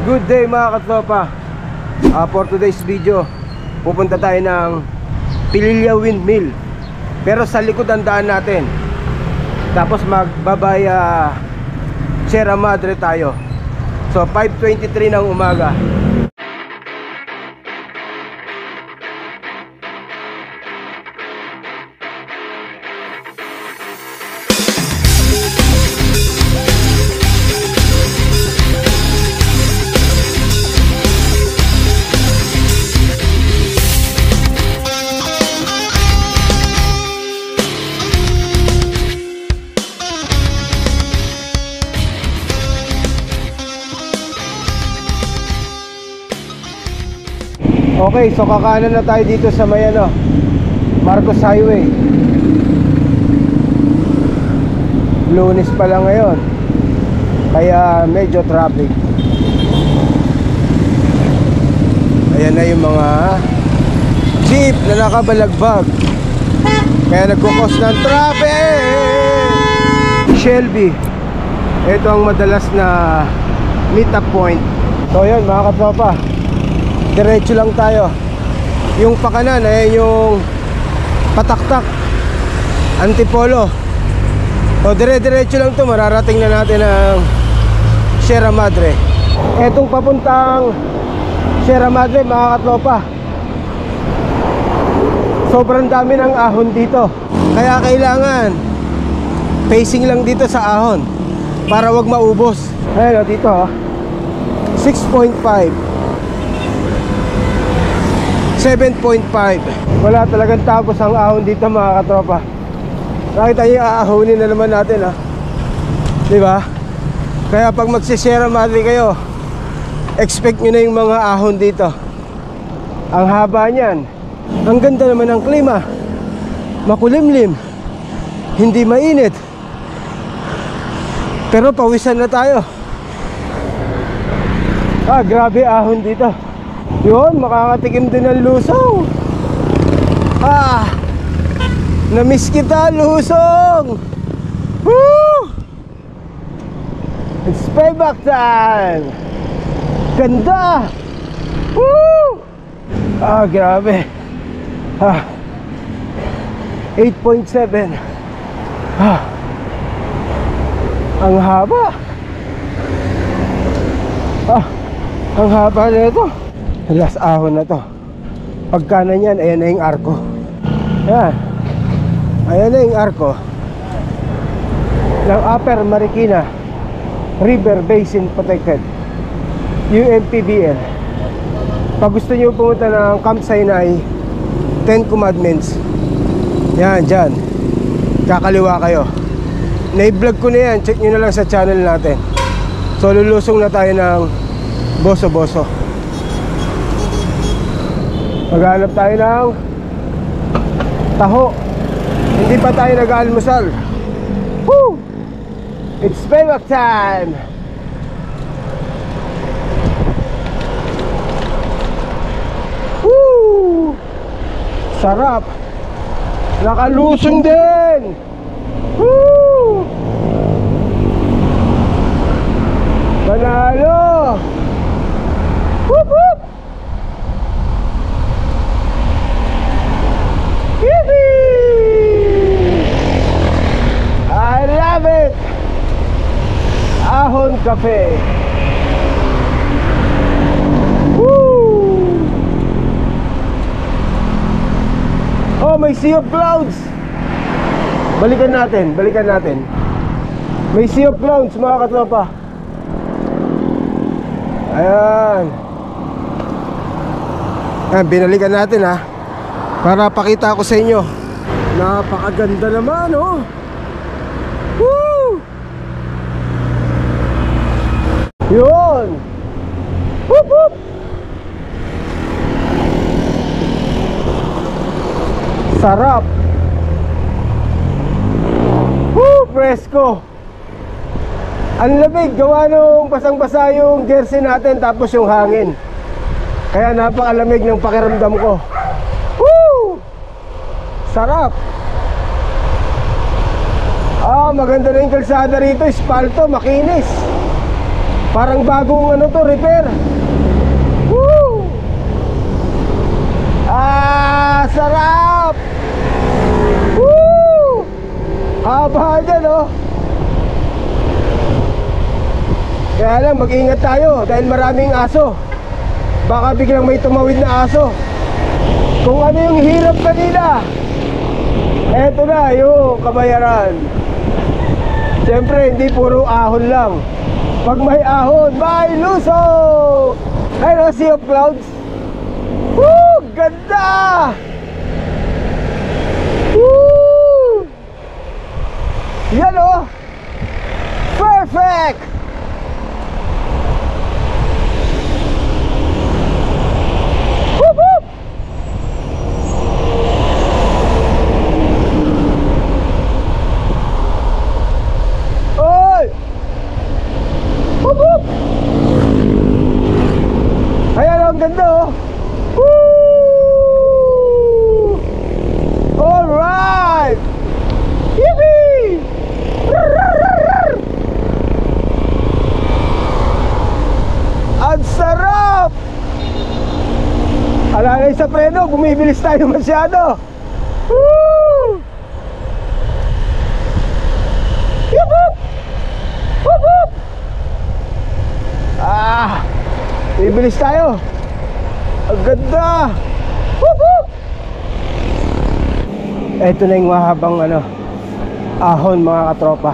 Good day mga katropa. For today's video, pupunta tayo ng Pililla Windmill. Pero sa likod ang daan natin. Tapos magbabaya Sierra Madre tayo. So 5:23 ng umaga. Okay, so kakanan na tayo dito sa may Marcos Highway. Lunes pa lang ngayon, kaya medyo traffic. Ayan na yung mga jeep na nakabalagbag, kaya nagkukos ng traffic. Shelby, ito ang madalas na meet up point. So yun mga katropa, diretso lang tayo. Yung pakanan ay yung pataktak Antipolo. O dire-diretso lang to, mararating na natin ang Sierra Madre. Etong papuntang Sierra Madre mga katropa, sobrang dami ng ahon dito, kaya kailangan pacing lang dito sa ahon para wag maubos. Ayun dito 6.5, 7.5. Wala talagang tapos ang ahon dito mga katropa. Nakita niyo, aahonin na naman natin diba? Kaya pag magsi-Sierra Madre kayo, expect nyo na yung mga ahon dito. Ang haba niyan. Ang ganda naman ng klima, makulimlim, hindi mainit, pero pawisan na tayo. Grabe ahon dito. Yun, makakatikim din ng lusong. Namiss kita, lusong. Woo! It's payback time. Ganda. Woo! Grabe. 8.7. Ang haba. Ang haba na ito. Last ahon na to. Pagkanan yan, ayan na yung arko. Ayan. Ayan na yung arko ng Upper Marikina River Basin Protected, UMPBL. Pag gusto nyo pumunta ng Camp Sinai, 10 Commandments, yan, dyan kakaliwa kayo. Na-vlog ko na yan, check nyo na lang sa channel natin. So lulusong na tayo ng Boso-Boso. Maghanap tayo ng taho. Hindi pa tayo nag-almusal. Woo! It's payback time. Woo! Sarap. Nakalusong din. Woo! Panalo. Whoop whoop. I love it. Ahon Cafe. Woo! Oh, may sea of clouds. Balikan natin, balikan natin. May sea of clouds mga katropa. Ayan. Binalikan natin para pakita ko sa inyo. Napakaganda naman Woo! Yun. Whoop whoop. Sarap. Woo, presko. Ang lamig, gawa nung basang-basa yung jersey natin, tapos yung hangin. Kaya napakalamig ng pakiramdam ko. Woo! Sarap. Maganda na yung kalsada rito, espalto, makinis. Parang bagong ano to, repair. Woo! Ah, sarap! Woo! Haba dyan, oh. Kaya lang, mag-ingat tayo dahil maraming aso. Baka biglang may tumawid na aso. Kung ano yung hirap kanina, eto na yung kabayaran. Siyempre, hindi puro ahon lang. Pag may ahon, may luso! Ayun, sea of clouds. Woo! Ganda! Woo! Yan, oh! Perfect! Whoop, whoop! Oy! Whoop, whoop! Ayan, ang ganda, oh! Woo! Alright! Yippee! Ang sarap! Alalay sa preno, bumibilis tayo masyado. Woo! Yup, yup! Wup, wup! Ah! Bibilis tayo. Ang ganda! Wup, wup! Ito na yung mahabang ahon, mga katropa.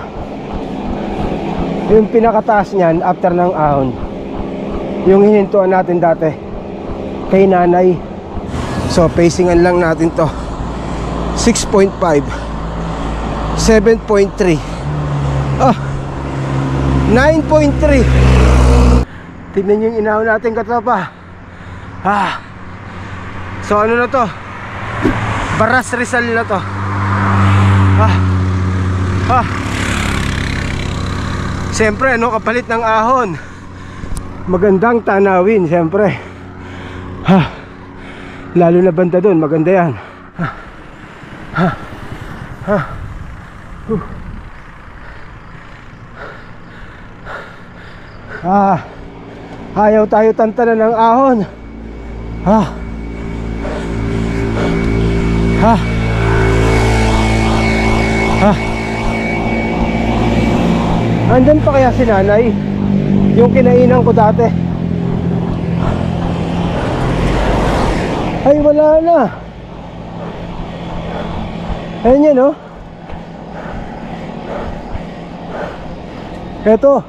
Yung pinakataas niyan after ng ahon, yung hinintuan natin dati kay nanay. So pacingan lang natin to. 6.5, 7.3, 9.3. Tignan yung inahon natin, katropa. So ano na to, Baras Rizal na to. Siyempre, kapalit ng ahon, magandang tanawin, siyempre. Lalo na banda doon, maganda yan. Ayaw tayo tantanan ng ahon. Andun pa kaya si nanay, yung kinainan ko dati? Ay, wala na. Ayan yan, oh. Eto.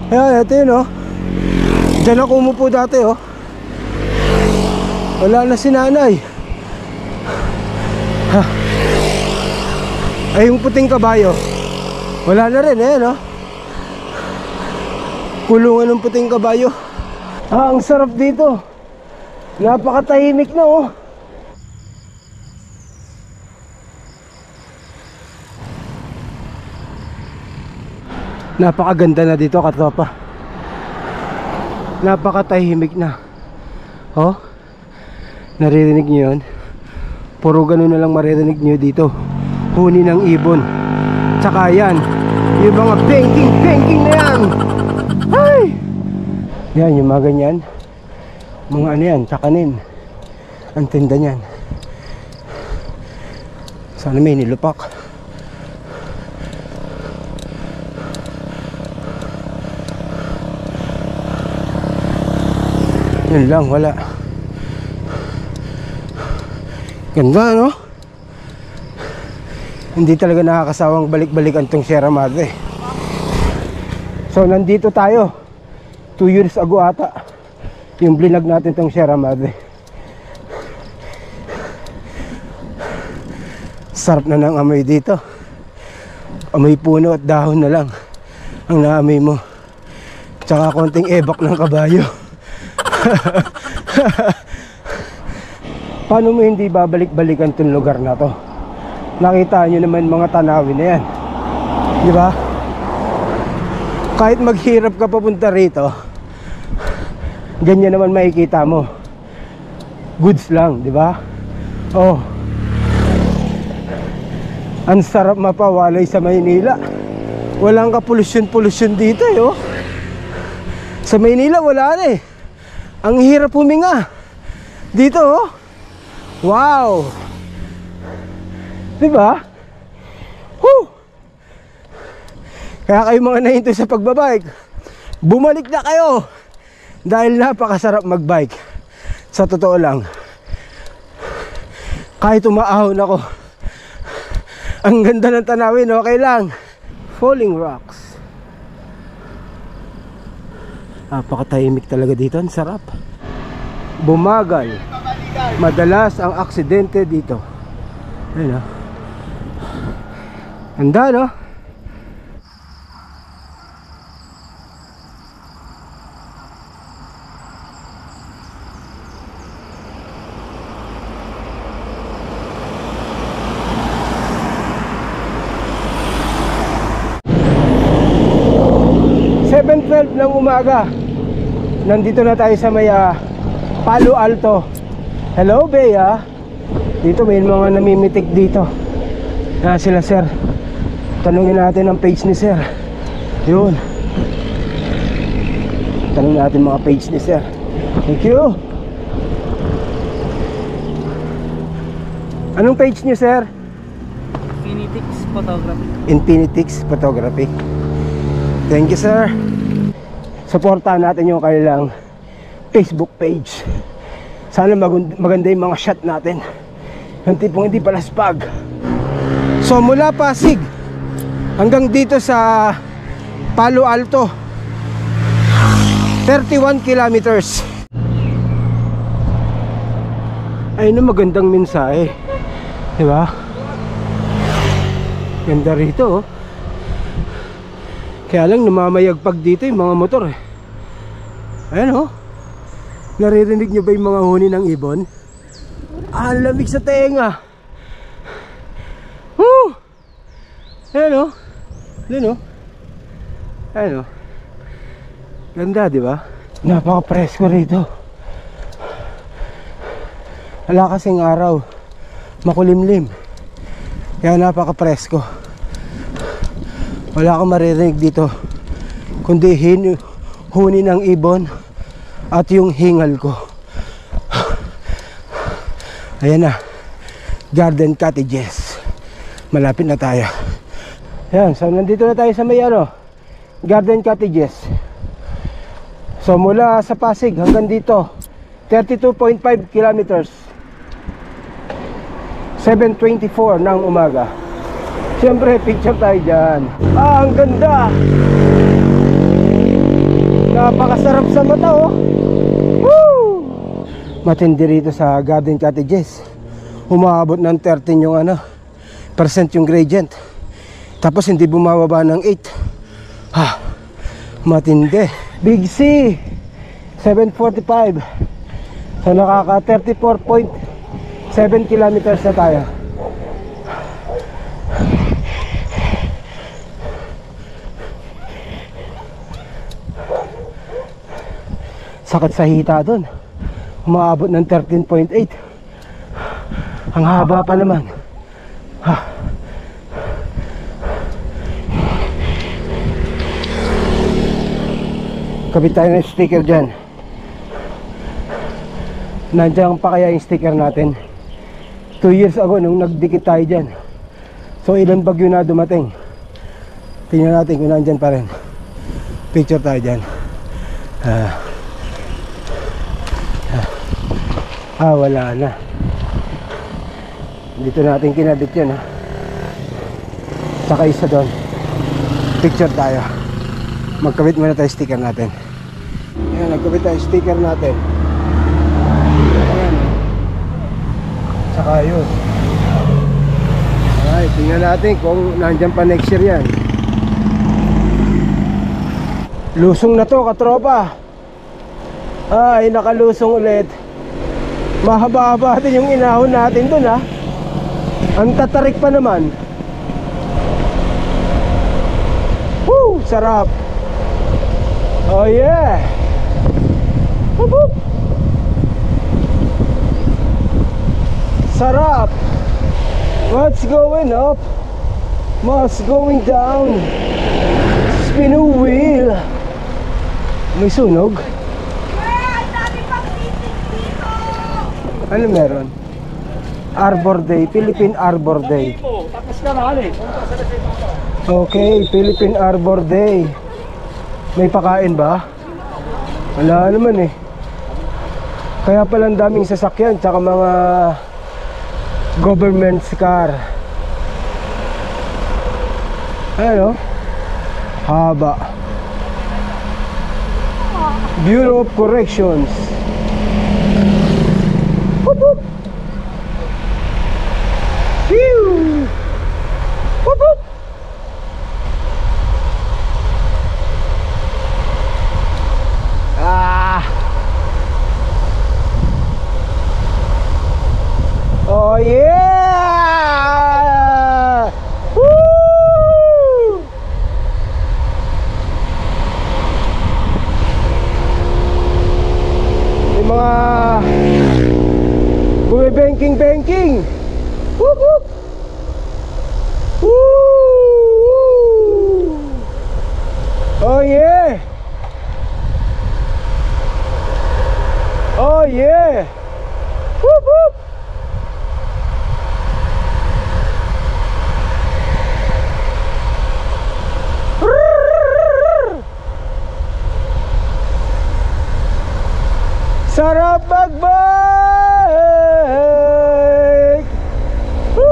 Ayan, eto yun, oh. Diyan ako umupo dati, oh. Wala na si nanay. Ay, yung puting kabayo, wala na rin, ayan, oh. Kulungan ng puting kabayo. Ang sarap dito. Napakatahimik na, oh. Napakaganda na dito, katropa. Napakatahimik na. Oh, naririnig nyo yun? Puro ganun na lang maririnig nyo dito. Huni ng ibon. Tsaka yan, yung mga banking na yan. Ay! Yan, yung mga ganyan, mga ano yan, tsakanin. Ang tinda nyan. Sana may nilupak. Yun lang, wala. Ganda, no? Hindi talaga nakakasawang balik-balikan tong Sierra Madre. So nandito tayo 2 years ago ata yung blinag natin tong Sierra Madre. Sarap na ng amoy dito. Amoy puno at dahon na lang ang naamoy mo. Tsaka konting ebak ng kabayo. Paano mo hindi babalik-balikan tong lugar na to? Nakita nyo naman mga tanawin na yan, di ba? Kahit maghirap ka papunta rito, ganyan naman makikita mo. Goods lang, di ba? Oh, ang sarap mapawalay sa Maynila. Walang kapolusyon-polusyon dito, eh, oh. Sa Maynila wala na eh. Ang hirap huminga. Dito oh. Wow. Diba? Woo! Kaya kayo mga nahinto sa pagbabike, bumalik na kayo. Dahil napakasarap magbike. Sa totoo lang, kahit umaahon ako, ang ganda ng tanawin, okay lang. Falling rocks. Napakatahimik talaga dito, ang sarap. Bumagal. Madalas ang aksidente dito. Ayun, ganda, no? Ng umaga, nandito na tayo sa may Palo Alto. Hello Bea. Dito may mga namimitik dito. Sila sir. Tanungin natin ang page ni sir. Yun. Tanungin natin mga page ni sir. Thank you. Anong page niyo sir? Infinitix Photography. Infinitix Photography. Thank you sir. Supportahan natin yung kanilang Facebook page. Sana maganda yung mga shot natin. Yung tipong hindi palaspag. So mula Pasig hanggang dito sa Palo Alto, 31 kilometers. Ayun ang magandang mensahe, diba? Ganda rito oh. Kaya lang namamayagpag dito yung mga motor eh. Ayan oh. Naririnig nyo ba yung mga huni ng ibon? Ah, lamig sa tenga. Woo! Ayan oh. Ayan oh. Ayan oh. Ganda diba? Napaka-presko rito. Wala kasing araw. Makulimlim. Kaya napaka-presko. Wala akong maririnig dito kundi huni ng ibon at yung hingal ko. Ayan na, Garden Cottages. Malapit na tayo. Ayan, so nandito na tayo sa may Garden Cottages. So mula sa Pasig hanggang dito 32.5 kilometers, 7:24 ng umaga. Siyempre, picture tayo dyan. Ah, ang ganda! Napakasarap sa mata, oh! Woo! Matindi rito sa Garden Cottages. Umaabot ng 13 yung percent yung gradient. Tapos hindi bumababa ng 8. Ha! Matindi. Big C! 7:45. So nakaka 34.7 kilometers na tayo. Sakit sa hita doon. Umaabot ng 13.8. Ang haba pa naman. Ha. Kabit tayo ng sticker dyan. Nandiyan pa kaya yung sticker natin 2 years ago nung nagdikit tayo dyan. So ilan bagyo na dumating. Tingnan natin kung nandyan pa rin. Picture tayo dyan. Wala na. Dito natin kinabit yun Saka isa doon. Picture tayo. Magkabit muna tayo sticker natin. Ayan, nagkabit tayo sticker natin. Ayan. Saka yun. Alright, tingnan natin kung nandyan pa next year yan. Lusong na to, katropa. Ay, nakalusong ulit. Mahaba-haba din yung inahon natin dun Ang tatarik pa naman. Woo! Sarap. Oh yeah. Boop, boop. Sarap. What's going up? What's going down? Spin a wheel. May sunog? Ang dami pang titik dito! Ano meron? Arbor Day, Philippine Arbor Day. Okay, Philippine Arbor Day. May pakain ba? Wala naman eh. Kaya pala ang daming sasakyan tsaka mga government car. Ano? Haba. Bureau of Corrections. Whoop, whoop. Phew. Whoop, whoop. Ah. Oh yeah! Woo! May mga bumi-banking. Whoop whoop! Woo! Oh yeah! Oh yeah! Whoop whoop! Sarap magbike! Woo!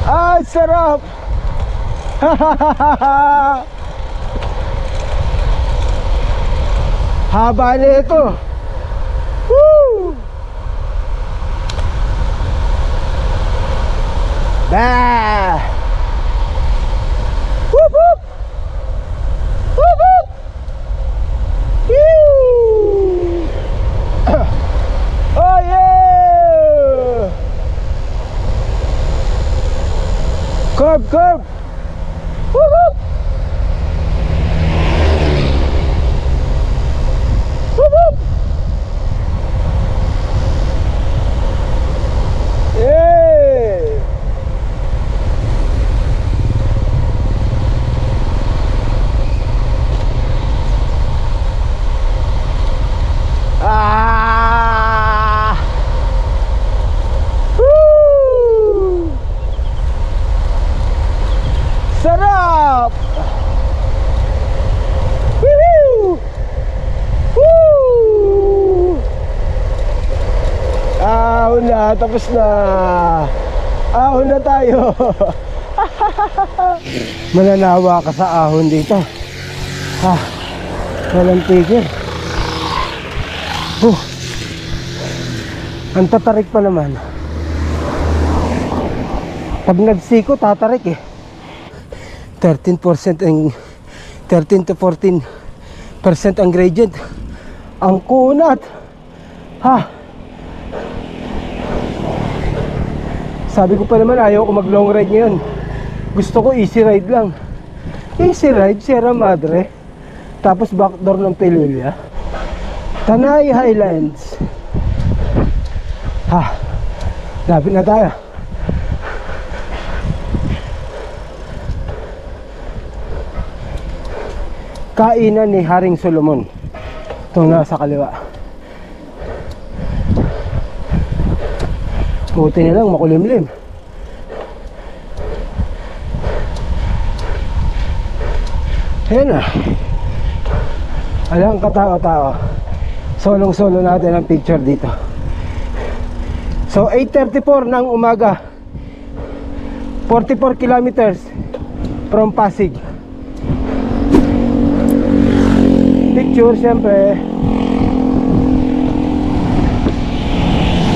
Ah, sarap! Haba nito. Woo! Bah! Whoop whoop! Whoop whoop! Whew! Oh yeah! Curb! Whoop whoop! Whoop whoop! Yeah! Ah! Woo! Sarap! Woo! Woo! Ahon na, tapos na. Ahon na tayo. Mananawa ka sa ahon dito. Ah, walang tigil. Ang tatarik pa naman. Pag nagsiko, tatarik eh. 13% ang 13 to 14% ang gradient. Ang kunat. Ha. Sabi ko pa naman ayaw ko mag long ride ngayon. Gusto ko easy ride lang. Easy ride, Sierra Madre. Tapos backdoor ng Pililla. Tanay Highlands. Ha. Lapit na tayo. Kainan ni Haring Solomon. Itong nasa kaliwa. Buti na lang makulimlim. Ayan na. Alang katao-tao. Solong-solo natin ang picture dito. So 8:34 ng umaga. 44 kilometers from Pasig. Picture syempre.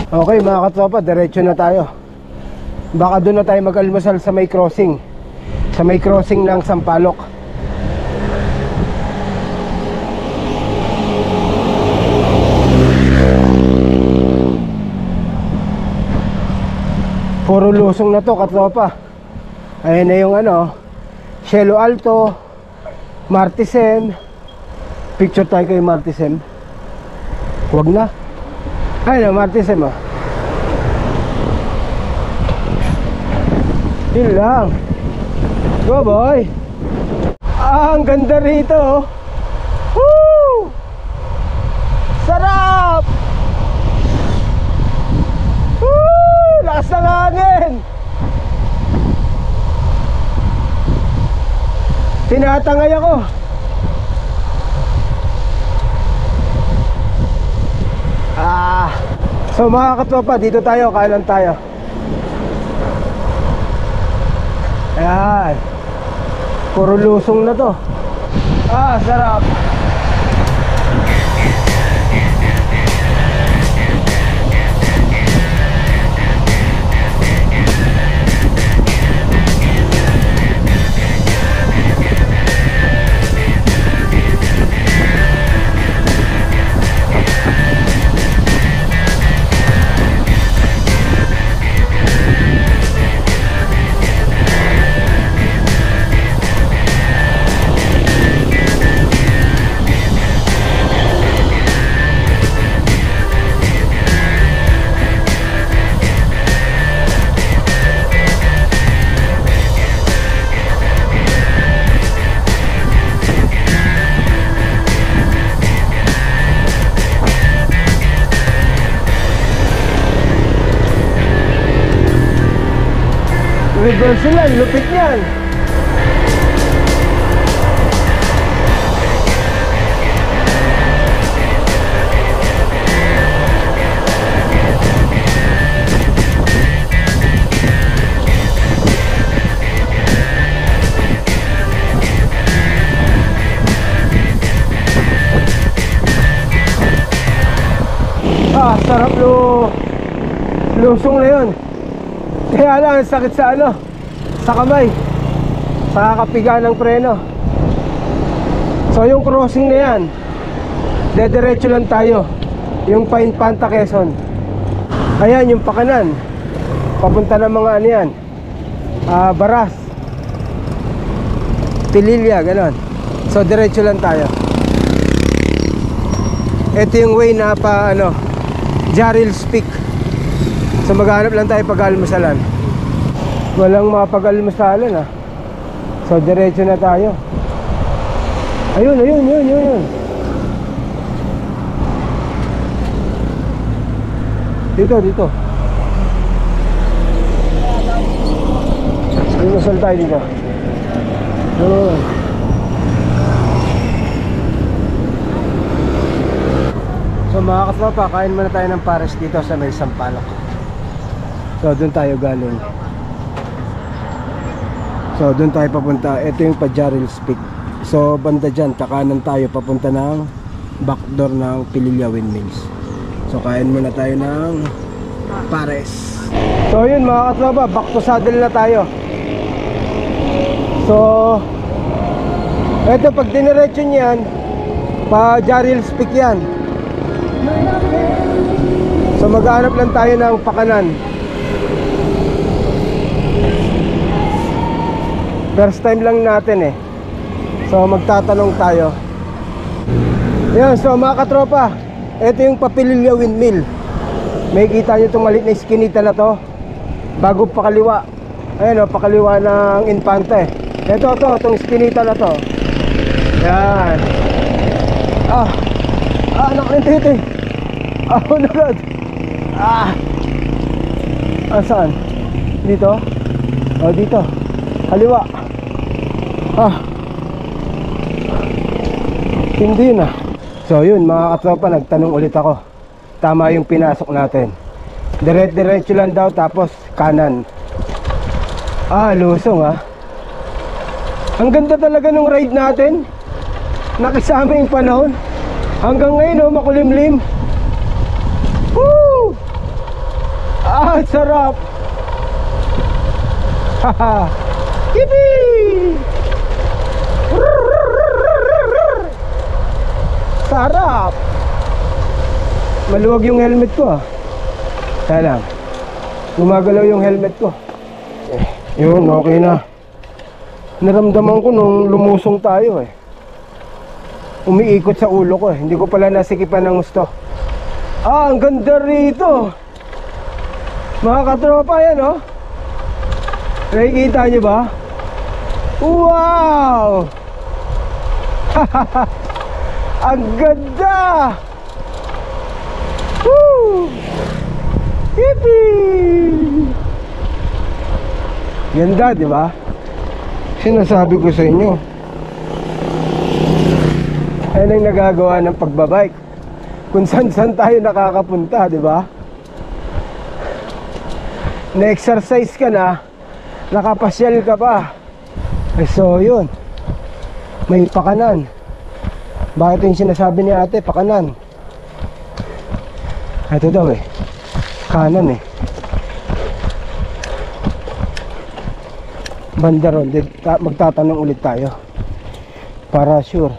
Okay mga katropa, diretso na tayo. Baka doon na tayo mag-almusal sa may crossing. Sa may crossing ng Sampaloc. Puro lusong na to katropa. Ayan na yung ano, Cielo Alto, Martisem. Picture tayo kay Martisem. Huwag na. Ayun na, Martisem oh. Yun lang. Go boy. Ang ganda rito oh. Woo! Sarap! Woo! Lakas ng hangin! Tinatangay ako. So mga katropa, dito tayo, kanan tayo. Ayan. Puro lusong na to. Sarap. Reverse lang, lupit niyan. Sarap lusong na yun. Kaya lang, sakit sa ano, sa kamay, sa kakapiga ng preno. So yung crossing na yan, dediretso lang tayo. Yung Infanta Quezon. Ayan yung pakanan, papunta ng mga ano yan, Baras, Pililla, ganon. So diretso lang tayo. Ito yung way na pa ano, Jaril's Peak. So maghanap lang tayo pag-almusalan. Walang mapag-almusalan So diretso na tayo. Ayun. Dito. Almusal tayo dito. Ayun. So mga katropa, kain muna tayo ng pares dito sa may Sampaloc. So doon tayo galing. So doon tayo papunta. Ito yung Jaril's Peak. So banda dyan, kakanan tayo papunta ng backdoor ng Pililla Windmills. So kain muna tayo ng pares. So yun mga katropa, back to saddle na tayo. So ito pag diniretso niyan, pa Jaril's Peak yan. So maghanap lang tayo ng pakanan. First time lang natin So magtatanong tayo. Yan, so mga katropa, ito yung Pililla Windmill. May kita nyo itong maliit na iskinita na to, bago pakaliwa. Ayan pakaliwa ng Infanta Ito itong iskinita na to. Yan. Anak ng titi. Oh my God. Saan? Dito? Dito. Kaliwa. Hindi na. So yun mga katropa, nagtanong ulit ako. Tama yung pinasok natin. Diretso lang daw, tapos kanan. Lusong Ang ganda talaga nung ride natin. Nakisama yung panahon. Hanggang ngayon makulimlim. Woo! Sarap. Haha. Yippee! Sarap. Maluwag yung helmet ko Kaya lang, gumagalaw yung helmet ko. Yun, okay na. Naramdaman ko nung lumusong tayo umiikot sa ulo ko Hindi ko pala nasikipan ng gusto. Ang ganda rito. Mga katropa yan Nakikita nyo ba? Wow! Ang ganda! Woo! Yippee! Ganda, di ba? Sinasabi ko sa inyo. Ayan ang nagagawa ng pagbabike. Kung saan tayo nakakapunta, di ba? Na-exercise ka na, nakapasyal ka pa. So yun, may pakanan. Bakit yung sinasabi ni ate, pakanan? Ito daw eh, kanan eh. Banda ron, magtatanong ulit tayo para sure.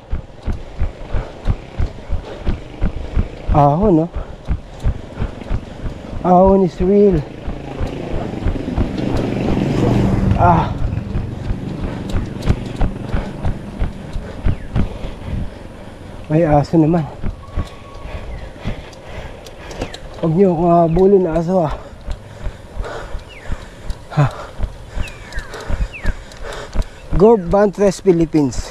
Ahon, no? Ahon is real. May aso naman. Huwag niyo akong habulin na aso ah. Go Bantres, Philippines.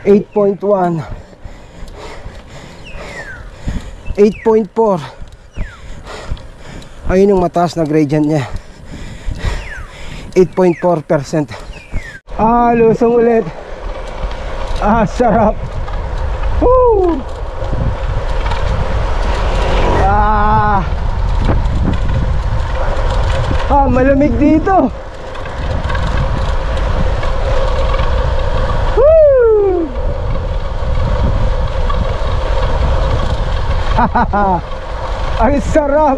8.1 8.4. Ayun yung mataas na gradient niya. 8.4%. Lusong ulit. Sarap. Woo! Malamig dito. Woo! Ang sarap.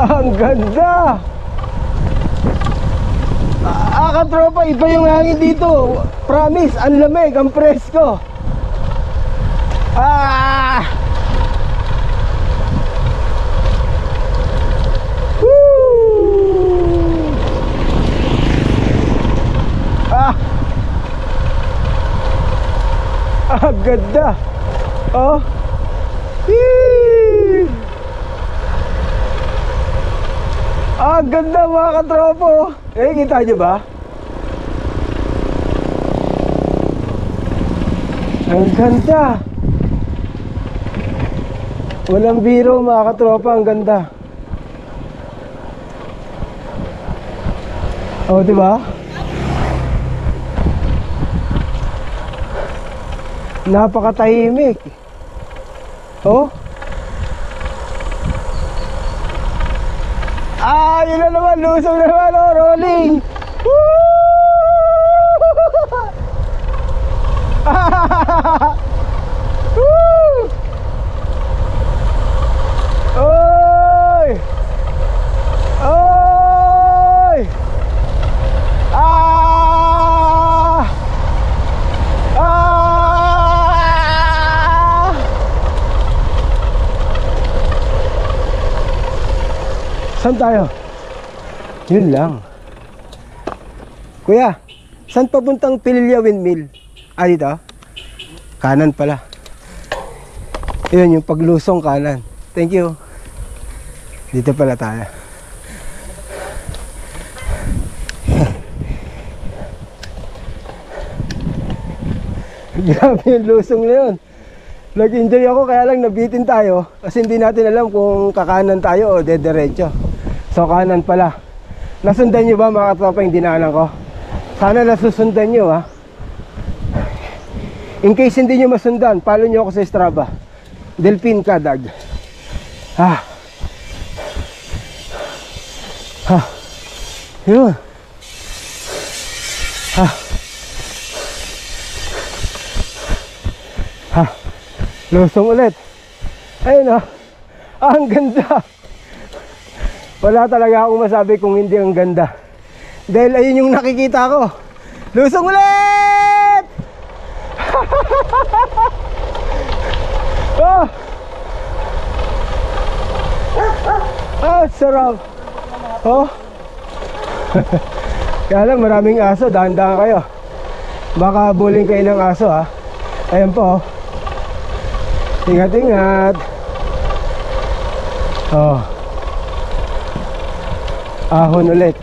Ang ganda. Katropa, iba yung hangin dito. Promise, ang lamig, ang presko. Ang ganda. Oh. Hee! Ang ganda mga katropo. Kita nyo ba? Ang ganda. Walang biro mga katropa. Ang ganda. Oh, diba? Napakatahimik. Oh. Yun na naman, lusong na naman, oh, rolling. Woo! Woo! Oy! Oy! Saan tayo? Yun lang. Kuya, saan papuntang Pililya Windmill? Dito? Kanan pala. Yun yung paglusong kanan. Thank you. Dito pala tayo. Grabe yung lusong na yun. Nag-enjoy ako kaya lang nabitin tayo kasi hindi natin alam kung kakanan tayo o dediretso. So kanan pala. Nasundan nyo ba mga katropa yung dinaanan ko? Sana nasusundan nyo ha. In case hindi nyo masundan, follow nyo ako sa Strava. Delphin Kadag. Yun. Lusong ulit. Ayun oh. Ang ganda. Wala talaga akong masabi kung hindi ang ganda. Dahil ayun yung nakikita ko. Lusong ulit! Oh! Sarap. Oh. Kaya lang maraming aso, dahan-dahan kayo. Baka buling kayo ng aso ha. Ayan po. Ingat-ingat. Oh. Ahon ulit.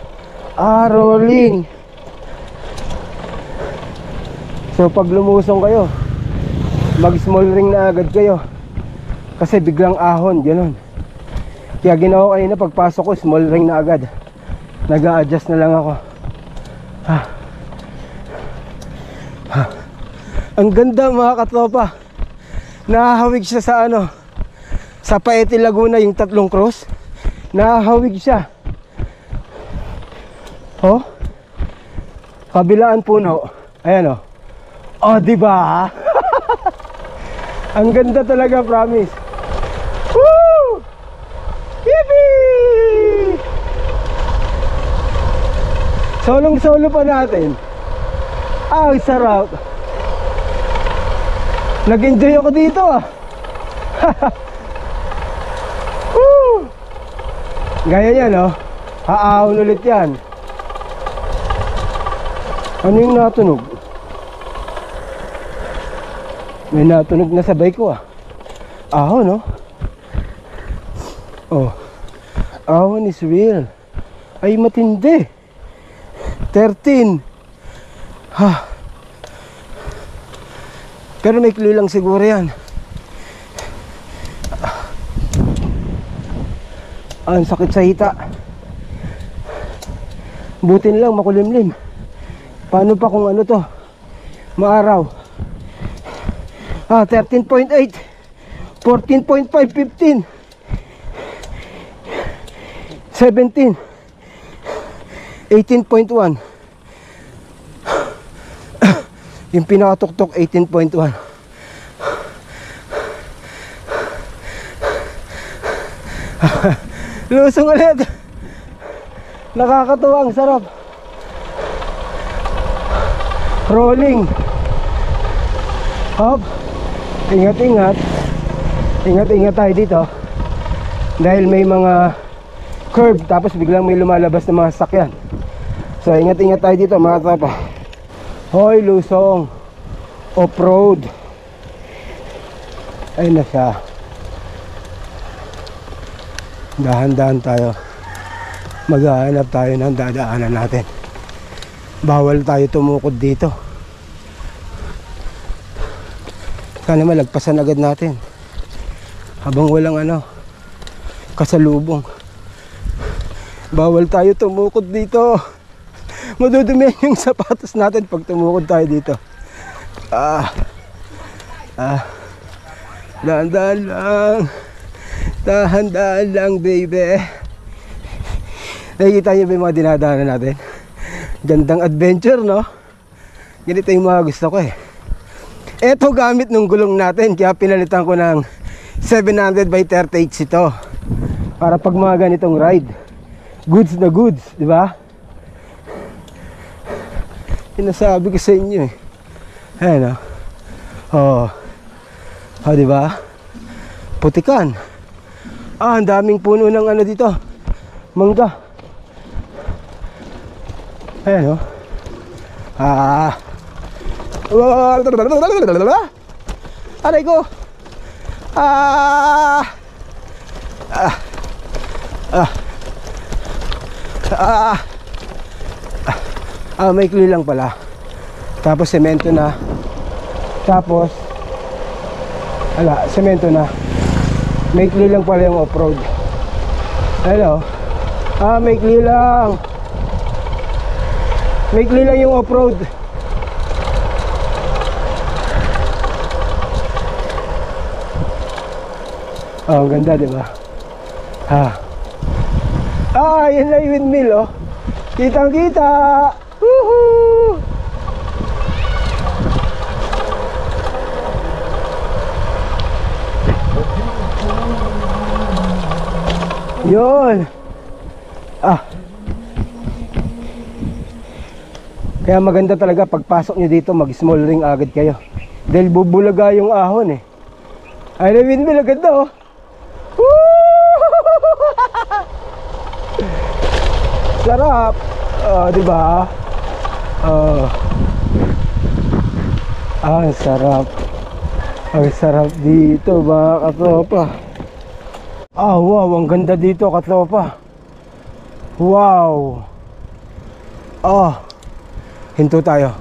Rolling. So pag lumusong kayo, mag small ring na agad kayo. Kasi biglang ahon, gano'n. Kaya ginawa ko kanina pagpasok ko, small ring na agad. Nag-a-adjust na lang ako. Ang ganda mga katropa. Nahahawig siya sa ano, sa Paete Laguna, yung 3 cross. Nahahawig siya. Oh, kabilaan puno. Ayan oh. Oh, diba? Ang ganda talaga, promise. Woo! Yippee! Solong-solo pa natin. Ang sarap. Nag-enjoy ako dito ah. Woo! Gaya yan oh. Haahon ulit yan. Ano yung natunog? May natunog na sa bike ko ah. Ahon no? Oh. Ahon is real. Ay matindi. 13. Ha. Pero may clue lang siguro yan. Ang sakit sa hita. Buti lang makulimlim. Paano pa kung ano to? Maaraw. 13.8, 14.5, 15, 17, 18.1. Yung pinakatuktok 18.1. Lusong ulit. Nakakatuwa, ang sarap. Rolling. Hop. Ingat-ingat. Ingat-ingat tayo dito. Dahil may mga curve, tapos biglang may lumalabas na mga sasakyan. So ingat-ingat tayo dito mga tropa. Hoy, lusong. Off-road. Ayun na siya. Dahan-dahan tayo. Maghahanap tayo ng dadaanan natin. Bawal tayo tumukod dito. Sana malagpasan agad natin habang walang ano, kasalubong. Bawal tayo tumukod dito. Madudumihan yung sapatos natin pag tumukod tayo dito. Dahan-dahan lang. Dahan-dahan lang, baby. Nakikita niyo ba yung mga dinadaanan natin? Gandang adventure, no? Ganito yung mga gusto ko eh. Eto gamit nung gulong natin, kaya pinalitan ko ng 700 by 38 ito. Para pag mga ganitong ride, goods na goods, di ba? Sinasabi ko sa inyo eh. Ayan oh. Oh, di ba? Putikan. Ang daming puno ng ano dito. Mangga. Ayan oh. Aray ko. May clue lang pala. Tapos semento na. Tapos semento na. May clue lang pala yung off-road. Hello. May clue lang. May clue lang yung off-road. Oh, ang ganda, di ba? Yan na yung windmill, oh. Kitang-kita. Woohoo! Yun. Kaya maganda talaga pagpasok nyo dito, mag small ring agad kayo. Dahil bubulaga yung ahon eh. Ay, na windmill, agad na oh. Sarap. Di ba? Ang sarap. Ang sarap dito mga katropa. Wow, ang ganda dito katropa. Wow. Hinto tayo.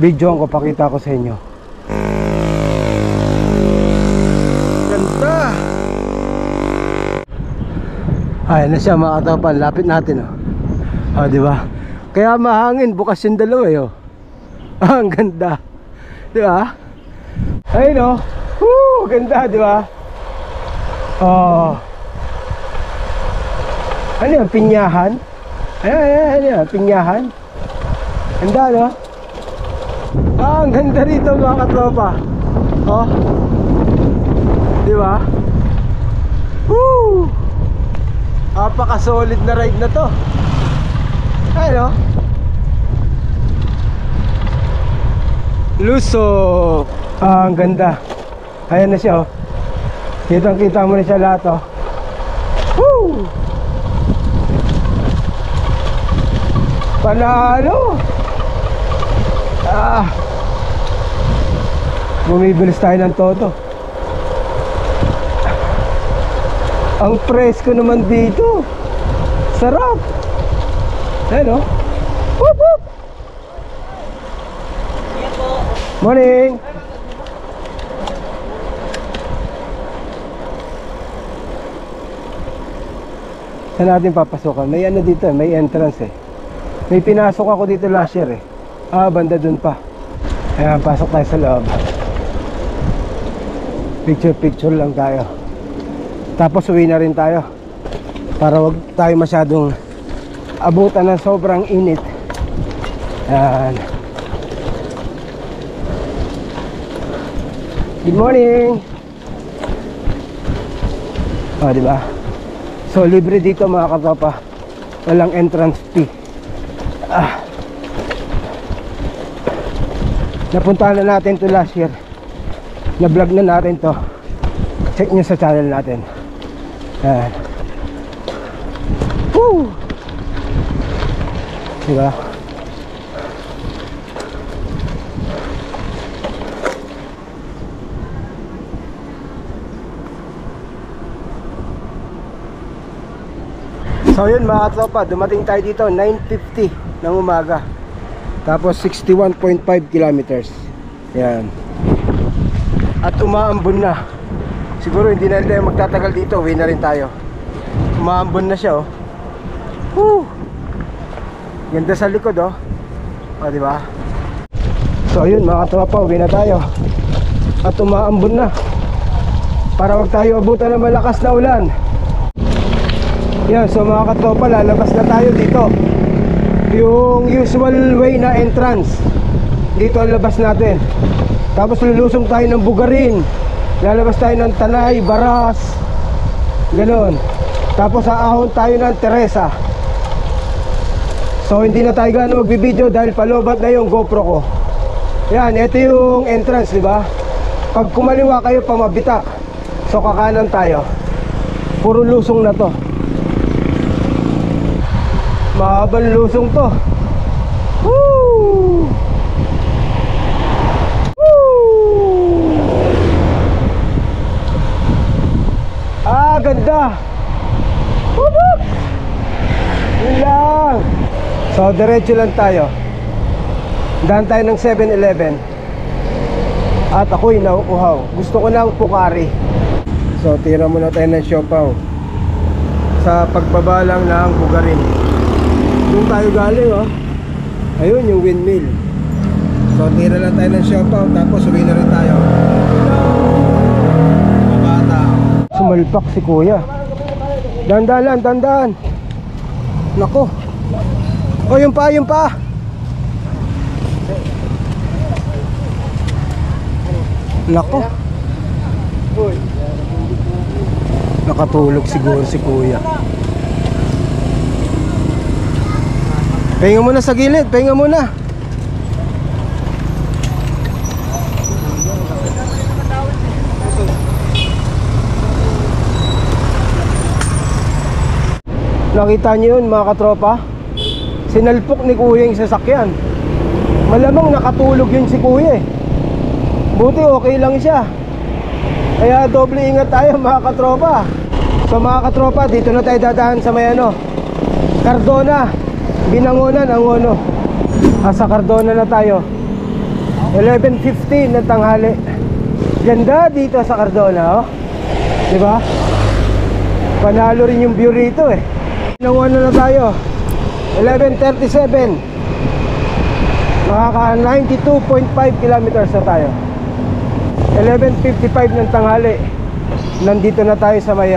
Video ko, pakita ko sa inyo. Ganda. Ayan na siya mga katropa. Lapit natin di ba? Kaya mahangin, bukas yung dalawa ang ganda. Di ba? Ayun ganda, di ba? Ano yan, pinyahan? Ano yan, pinyahan? Ganda, no? Ang ganda rito mga katropa. Di ba? Napaka-solid na ride na to. Ayun, Lusok. Ang ganda. Ayan na siya, Kitang kita mo na siya lahat, Woo! Panalo. Bumibilis tayo ng toto. Ang presko naman dito. Sarap. Ayan, Woop woop. Morning. Saan natin papasukan? May ano dito, may entrance May pinasok ako dito last year banda dun pa. Ayan, pasok tayo sa loob. Picture lang tayo. Tapos uwi na rin tayo. Para wag tayo masyadong abutan ng sobrang init. Ayan. Good morning. Diba? So libre dito mga katropa. Walang entrance fee. Napuntahan na natin to last year. Na-vlog na natin to. Check nyo sa channel natin. Ayan. Woo! Diba? So yun mga katropa, dumating tayo dito 9:50 ng umaga. Tapos 61.5 kilometers. Yan. At umaambon na. Siguro hindi na tayo magtatagal dito, uwi na rin tayo. Umaambon na siya Woo! Ganda sa likod diba? So yun mga katropa, uwi na tayo. At umaambon na. Para wag tayo abutan ng malakas na ulan. Yan, so mga katropa, lalabas na tayo dito. Yung usual way na entrance. Dito ang labas natin. Tapos lulusong tayo ng Bugarin. Lalabas tayo ng Tanay, Baras. Ganon. Tapos aahon tayo ng Teresa. So hindi na tayo gano'n magbibideo dahil palobat na yung GoPro ko. Yan, ito yung entrance, diba? Pag kumaliwa kayo pamabitak. So kakanan tayo. Puro lusong na to. Mahabang lusong to. Woo! Woo! Ganda. Woo! Yun lang. So diretso lang tayo. Daan tayo ng 7-Eleven. At ako'y nauuhaw. Gusto ko ng Pocari. So tira muna tayo ng siopaw sa pagbaba lang ng Bugarin. Doon tayo galing Ayun yung windmill. So tira lang tayo ng siopaw. Tapos uwi na rin tayo. Mabata. Sumalpak si kuya. Dandalan, dandaan. Nako. Yung pa, yung pa. Nako. Nakatulog siguro si kuya. Pahinga muna sa gilid, pahinga muna. Nakita niyo yun mga katropa? Sinalpok ni kuya yung sasakyan. Malamang nakatulog yun si kuya eh. Buti okay lang siya. Kaya doble ingat tayo mga katropa. So mga katropa, dito na tayo dadaan sa may Cardona, Binangonan, Angono. Sa Cardona na tayo. 11:15 ng tanghali. Ganda dito sa Cardona, oh. Diba? Panalo rin yung view rito eh. Binangonan na tayo. 11:37. Makaka 92.5 kilometers na tayo. 11:55 ng tanghali. Nandito na tayo sa may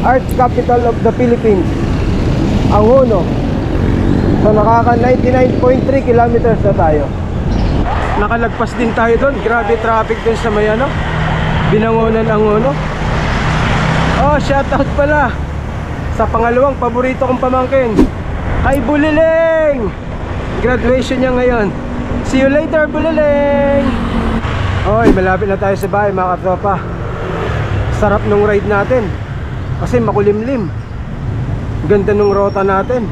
Arts Capital of the Philippines, Angono. So nakaka 99.3 kilometers na tayo. Nakalagpas din tayo doon. Grabe traffic din sa may Binangonan, Angono. Oh, shoutout pala sa pangalawang paborito kong pamangkin, kay Buliling. Graduation niya ngayon. See you later, Buliling. Oy, malapit na tayo sa bahay mga katropa. Sarap nung ride natin kasi makulimlim. Ganda nung rota natin.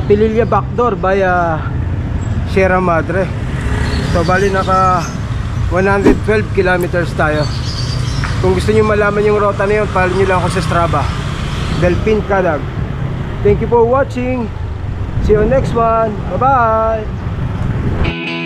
Pililla Backdoor by Sierra Madre. So bali naka 112 kilometers tayo. Kung gusto niyo malaman yung rota na yun, follow niyo lang ako sa Strava, Delphin Cadag. Thank you for watching. See you next one. Bye bye.